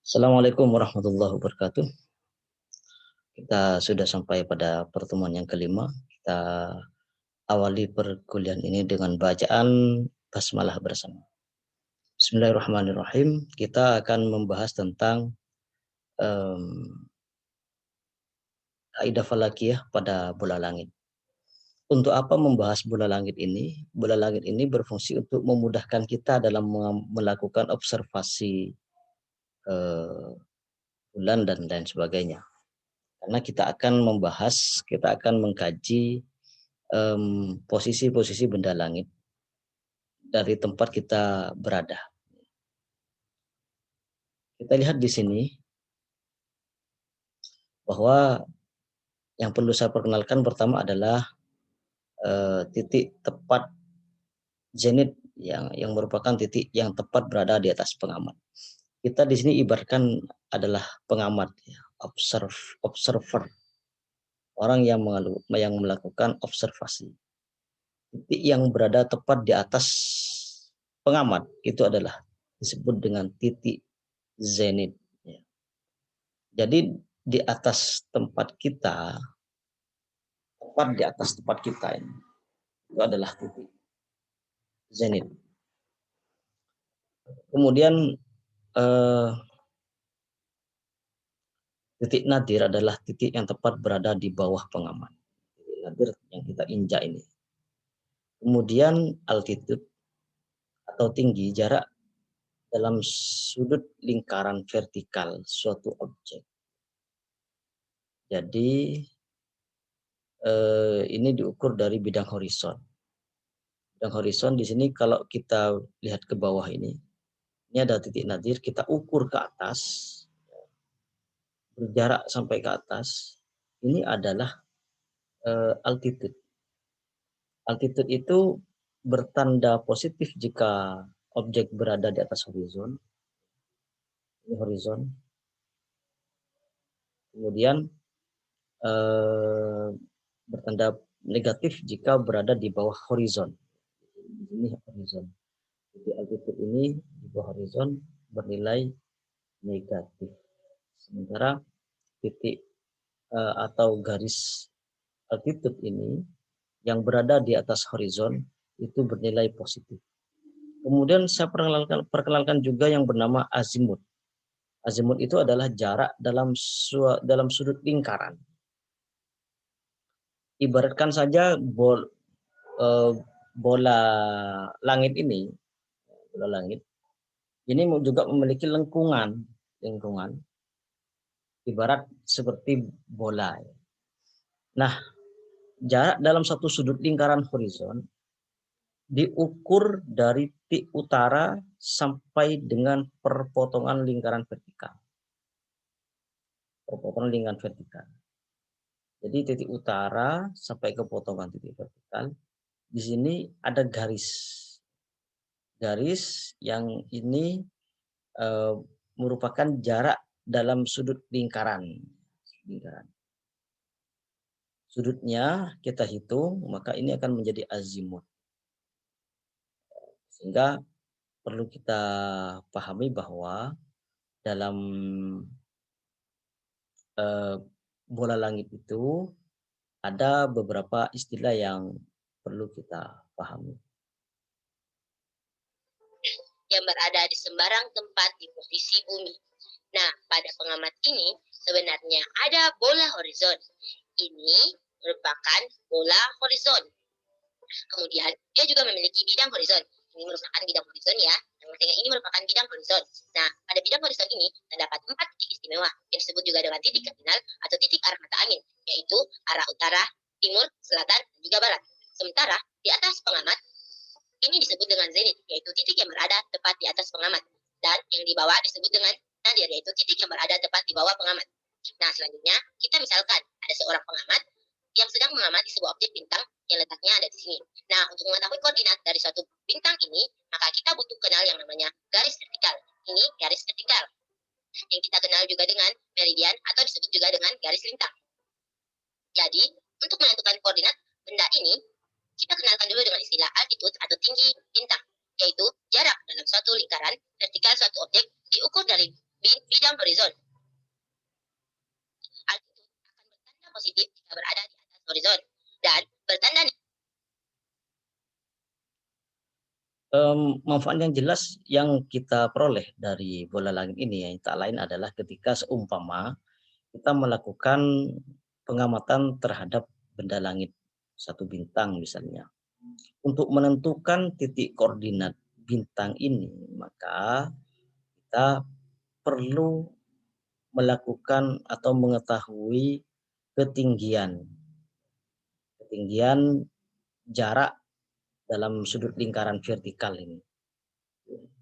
Assalamualaikum warahmatullahi wabarakatuh. Kita sudah sampai pada pertemuan yang kelima. Kita awali perkuliahan ini dengan bacaan basmalah bersama. Bismillahirrahmanirrahim. Kita akan membahas tentang kaidah falakiyah pada bola langit. Untuk apa membahas bola langit ini? Bola langit ini berfungsi untuk memudahkan kita dalam melakukan observasi bulan dan lain sebagainya. Karena kita akan mengkaji posisi-posisi benda langit dari tempat kita berada. Kita lihat di sini bahwa yang perlu saya perkenalkan pertama adalah titik tepat zenit yang merupakan titik yang tepat berada di atas pengamat. Kita di sini ibaratkan adalah pengamat, ya, observer, orang yang melakukan observasi. Titik yang berada tepat di atas pengamat itu adalah disebut dengan titik zenit. Jadi di atas tempat kita, tepat di atas tempat kita ini, itu adalah titik zenit. Kemudian titik nadir adalah titik yang tepat berada di bawah pengamat. Titik nadir yang kita injak ini. Kemudian altitude atau tinggi, jarak dalam sudut lingkaran vertikal suatu objek. Jadi ini diukur dari bidang horizon. Bidang horizon di sini kalau kita lihat ke bawah ini ada titik nadir, kita ukur ke atas, berjarak sampai ke atas, ini adalah altitude. Altitude itu bertanda positif jika objek berada di atas horizon. Ini horizon. Kemudian bertanda negatif jika berada di bawah horizon. Ini horizon. Jadi altitude ini di bawah horizon bernilai negatif. Sementara titik atau garis altitude ini yang berada di atas horizon itu bernilai positif. Kemudian saya perkenalkan juga yang bernama azimut. Azimut itu adalah jarak dalam sudut lingkaran. Ibaratkan saja bola langit ini, juga memiliki lengkungan, ibarat seperti bola. Nah, jarak dalam satu sudut lingkaran horizon diukur dari titik utara sampai dengan perpotongan lingkaran vertikal. Perpotongan lingkaran vertikal. Jadi titik utara sampai ke potongan titik vertikal. Di sini ada garis. Garis yang ini merupakan jarak dalam sudut lingkaran. Sudutnya kita hitung, maka ini akan menjadi azimut. Sehingga perlu kita pahami bahwa dalam bola langit itu ada beberapa istilah yang perlu kita pahami. Yang berada di sembarang tempat di posisi bumi. Nah, pada pengamat ini sebenarnya ada bola horizon. Ini merupakan bola horizon. Kemudian dia juga memiliki bidang horizon. Ini merupakan bidang horizon ya. Ini merupakan bidang horizon. Nah, pada bidang horizon ini terdapat 4 titik istimewa yang disebut juga dengan titik kardinal atau titik arah mata angin, yaitu arah utara, timur, selatan, dan juga barat. Sementara di atas pengamat ini disebut dengan zenit, yaitu titik yang berada tepat di atas pengamat. Dan yang di bawah disebut dengan nadir, yaitu titik yang berada tepat di bawah pengamat. Nah, selanjutnya kita misalkan ada seorang pengamat yang sedang mengamati sebuah objek bintang yang letaknya ada di sini. Nah, untuk mengetahui koordinat dari suatu bintang ini, maka kita butuh kenal yang namanya garis vertikal. Ini garis vertikal yang kita kenal juga dengan meridian atau disebut juga dengan garis lintang. Jadi, untuk menentukan koordinat benda ini, kita kenalkan dulu dengan istilah altitude atau tinggi bintang, yaitu jarak dalam suatu lingkaran vertikal suatu objek diukur dari bidang horizon. Altitude akan bertanda positif jika berada di atas horizon dan bertanda manfaat yang jelas yang kita peroleh dari bola langit ini yang tak lain adalah ketika seumpama kita melakukan pengamatan terhadap benda langit, satu bintang misalnya. Untuk menentukan titik koordinat bintang ini, maka kita perlu melakukan atau mengetahui ketinggian jarak dalam sudut lingkaran vertikal ini.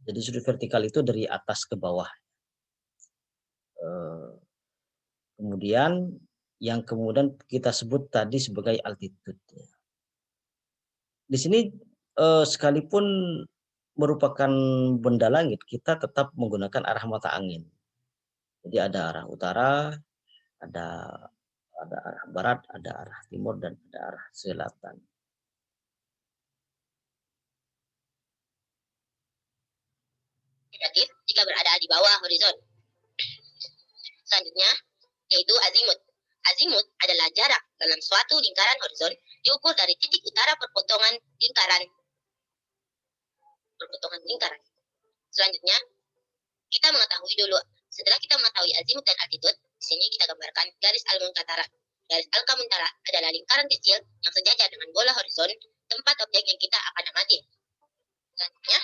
Jadi sudut vertikal itu dari atas ke bawah. Kemudian yang kemudian kita sebut tadi sebagai altitude. Di sini sekalipun merupakan benda langit, kita tetap menggunakan arah mata angin. Jadi ada arah utara, ada arah barat, ada arah timur, dan ada arah selatan. negatif jika berada di bawah horizon. Selanjutnya, yaitu azimut. Azimut adalah jarak dalam suatu lingkaran horizon diukur dari titik utara perpotongan lingkaran. Selanjutnya, kita mengetahui dulu. Setelah kita mengetahui azimut dan altitude, di sini kita gambarkan garis Alcantara. Garis Alcantara adalah lingkaran kecil yang sejajar dengan bola horizon, tempat objek yang kita akan amati. Selanjutnya,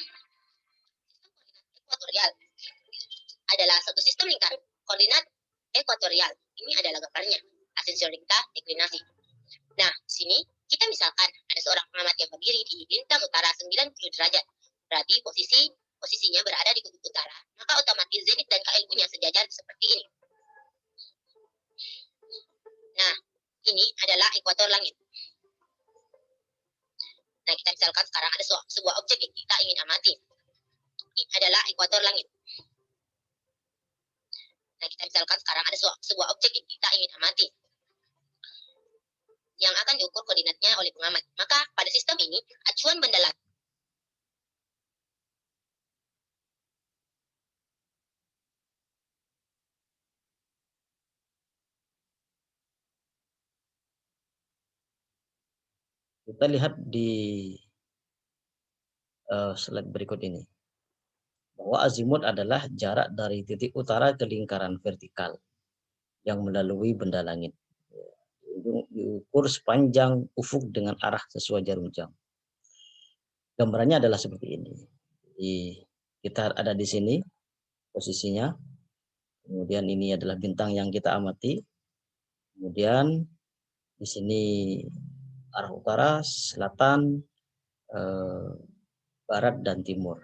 ekuatorial adalah satu sistem lingkaran koordinat ekuatorial. Ini adalah gambarnya, asensionikta deklinasi. Nah, di sini kita misalkan ada seorang pengamat yang berdiri di bintang utara 90 derajat. Berarti posisinya berada di kutub utara, maka otomatis zenit dan KLU-nya sejajar seperti ini. Nah, ini adalah ekuator langit. Nah, kita misalkan sekarang ada sebuah objek yang kita ingin amati. Ini adalah ekuator langit. Nah, kita misalkan sekarang ada sebuah objek yang kita ingin amati, yang akan diukur koordinatnya oleh pengamat. Maka pada sistem ini, acuan benda langit Kita lihat di slide berikut ini, bahwa azimut adalah jarak dari titik utara ke lingkaran vertikal yang melalui benda langit. Diukur sepanjang ufuk dengan arah sesuai jarum jam. Gambarannya adalah seperti ini. Jadi kita ada di sini posisinya. Kemudian ini adalah bintang yang kita amati. Kemudian di sini arah utara, selatan, barat, dan timur.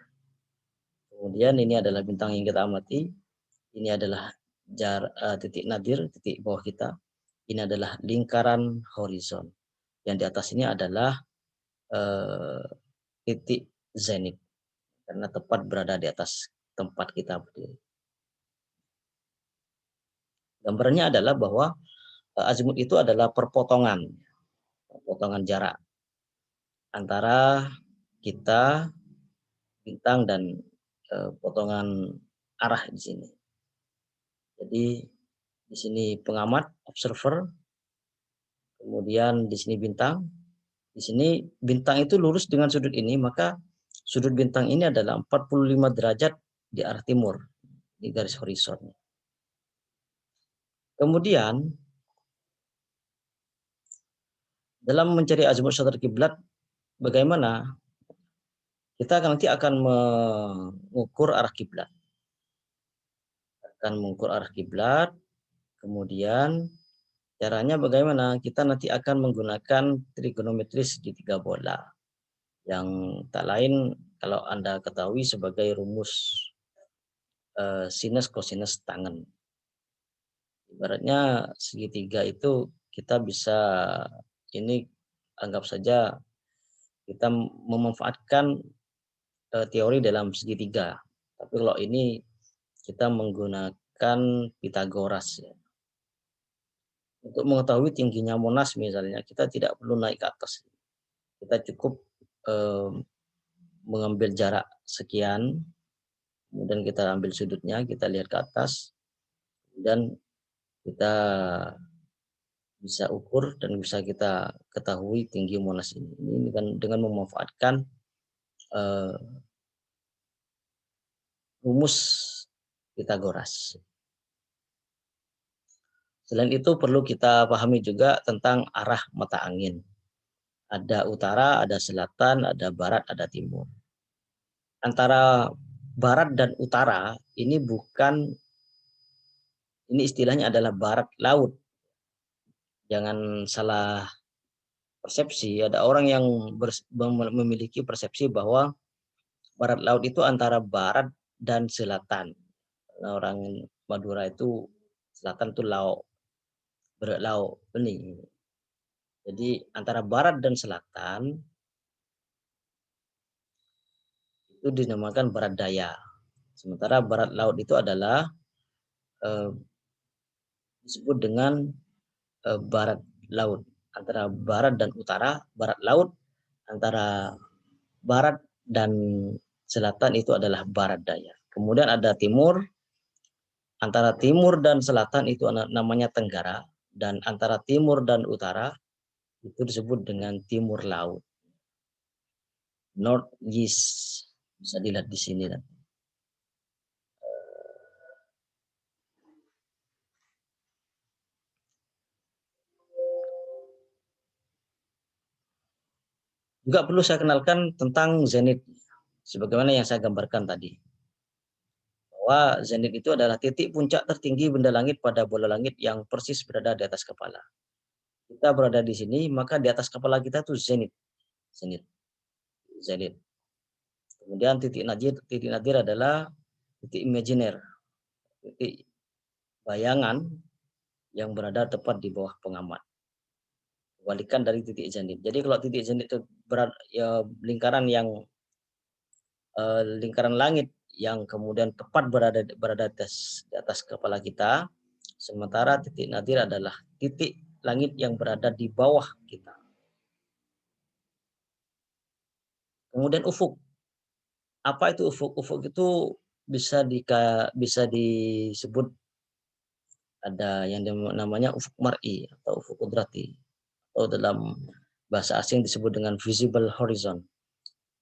Kemudian ini adalah bintang yang kita amati. Ini adalah titik nadir, titik bawah kita. Ini adalah lingkaran horizon. Yang di atas ini adalah titik zenit, karena tepat berada di atas tempat kita berdiri. Gambarannya adalah bahwa azimut itu adalah perpotongan jarak antara kita, bintang, dan potongan arah di sini. Jadi di sini pengamat, observer, kemudian di sini bintang. Di sini bintang itu lurus dengan sudut ini, maka sudut bintang ini adalah 45 derajat di arah timur di garis horizon. Kemudian dalam mencari azimut syatar kiblat, bagaimana? Kita nanti akan mengukur arah kiblat. Kemudian caranya bagaimana? Kita nanti akan menggunakan trigonometri segitiga bola, yang tak lain kalau Anda ketahui sebagai rumus sinus kosinus tangen. Ibaratnya segitiga itu kita bisa, ini anggap saja kita memanfaatkan teori dalam segitiga. Tapi kalau ini kita menggunakan Pitagoras ya. Untuk mengetahui tingginya Monas misalnya, kita tidak perlu naik ke atas. Kita cukup mengambil jarak sekian, kemudian kita ambil sudutnya, kita lihat ke atas, dan kita bisa ukur dan bisa kita ketahui tinggi Monas ini. Ini dengan memanfaatkan rumus Pitagoras. Selain itu perlu kita pahami juga tentang arah mata angin. Ada utara, ada selatan, ada barat, ada timur. Antara barat dan utara ini ini istilahnya adalah barat laut. Jangan salah persepsi. Ada orang yang memiliki persepsi bahwa barat laut itu antara barat dan selatan. Nah, orang Madura itu selatan itu laut, berlaut bening. Jadi antara barat dan selatan itu dinamakan barat daya. Sementara barat laut itu adalah disebut dengan barat laut. Antara barat dan utara, barat laut. Antara barat dan selatan itu adalah barat daya. Kemudian ada timur. Antara timur dan selatan itu namanya tenggara. Dan antara timur dan utara itu disebut dengan timur laut. North East. Bisa dilihat di sini. Juga perlu saya kenalkan tentang zenit. Sebagaimana yang saya gambarkan tadi. Bahwa zenit itu adalah titik puncak tertinggi benda langit pada bola langit yang persis berada di atas kepala. Kita berada di sini, maka di atas kepala kita itu zenit. Zenit. Kemudian titik nadir adalah titik imajiner. Titik bayangan yang berada tepat di bawah pengamat. Kebalikan dari titik zenit. Jadi kalau titik zenit itu lingkaran langit yang kemudian tepat berada di atas kepala kita, sementara titik nadir adalah titik langit yang berada di bawah kita. Kemudian ufuk. Apa itu ufuk? Ufuk itu bisa disebut ada yang namanya ufuk mar'i atau ufuk kudrati, atau dalam bahasa asing disebut dengan visible horizon,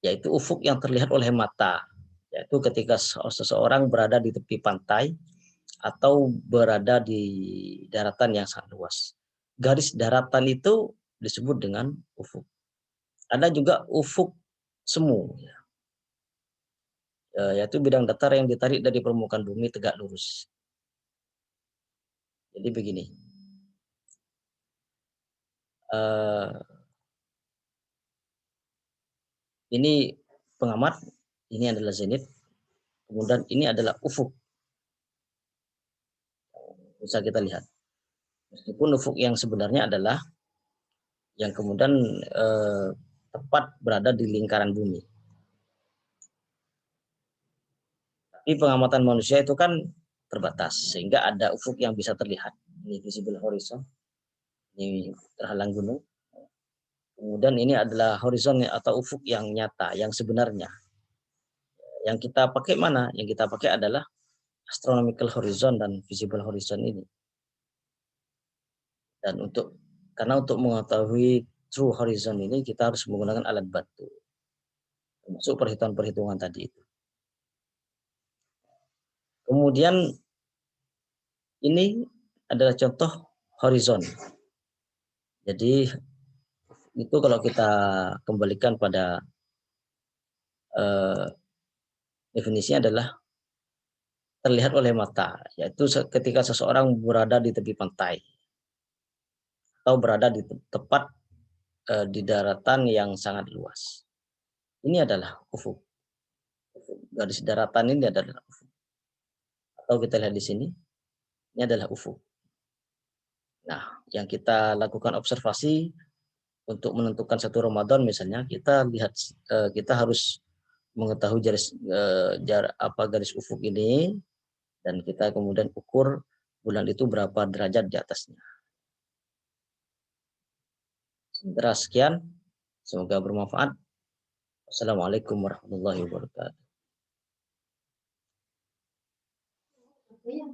yaitu ufuk yang terlihat oleh mata, yaitu ketika seseorang berada di tepi pantai atau berada di daratan yang sangat luas. Garis daratan itu disebut dengan ufuk. Ada juga ufuk semu, yaitu bidang datar yang ditarik dari permukaan bumi tegak lurus. Jadi begini, ini pengamat, ini adalah zenit, kemudian ini adalah ufuk. Bisa kita lihat. Meskipun ufuk yang sebenarnya adalah yang kemudian tepat berada di lingkaran bumi. Tapi pengamatan manusia itu kan terbatas, sehingga ada ufuk yang bisa terlihat. Ini visible horizon, ini terhalang gunung. Kemudian ini adalah horizon atau ufuk yang nyata, yang sebenarnya. Yang kita pakai mana? Yang kita pakai adalah astronomical horizon dan visible horizon ini. Dan karena untuk mengetahui true horizon ini kita harus menggunakan alat batu, termasuk perhitungan-perhitungan tadi itu. Kemudian ini adalah contoh horizon. Jadi itu kalau kita kembalikan pada definisinya adalah terlihat oleh mata, yaitu ketika seseorang berada di tepi pantai atau berada di tepat di daratan yang sangat luas. Ini adalah ufuk. Garis daratan ini adalah ufuk. Atau kita lihat di sini, ini adalah ufuk. Nah, yang kita lakukan observasi untuk menentukan satu Ramadan misalnya, kita harus mengetahui garis ufuk ini, dan kita kemudian ukur bulan itu berapa derajat di atasnya. Sementara sekian, semoga bermanfaat. Wassalamualaikum warahmatullahi wabarakatuh. Iya.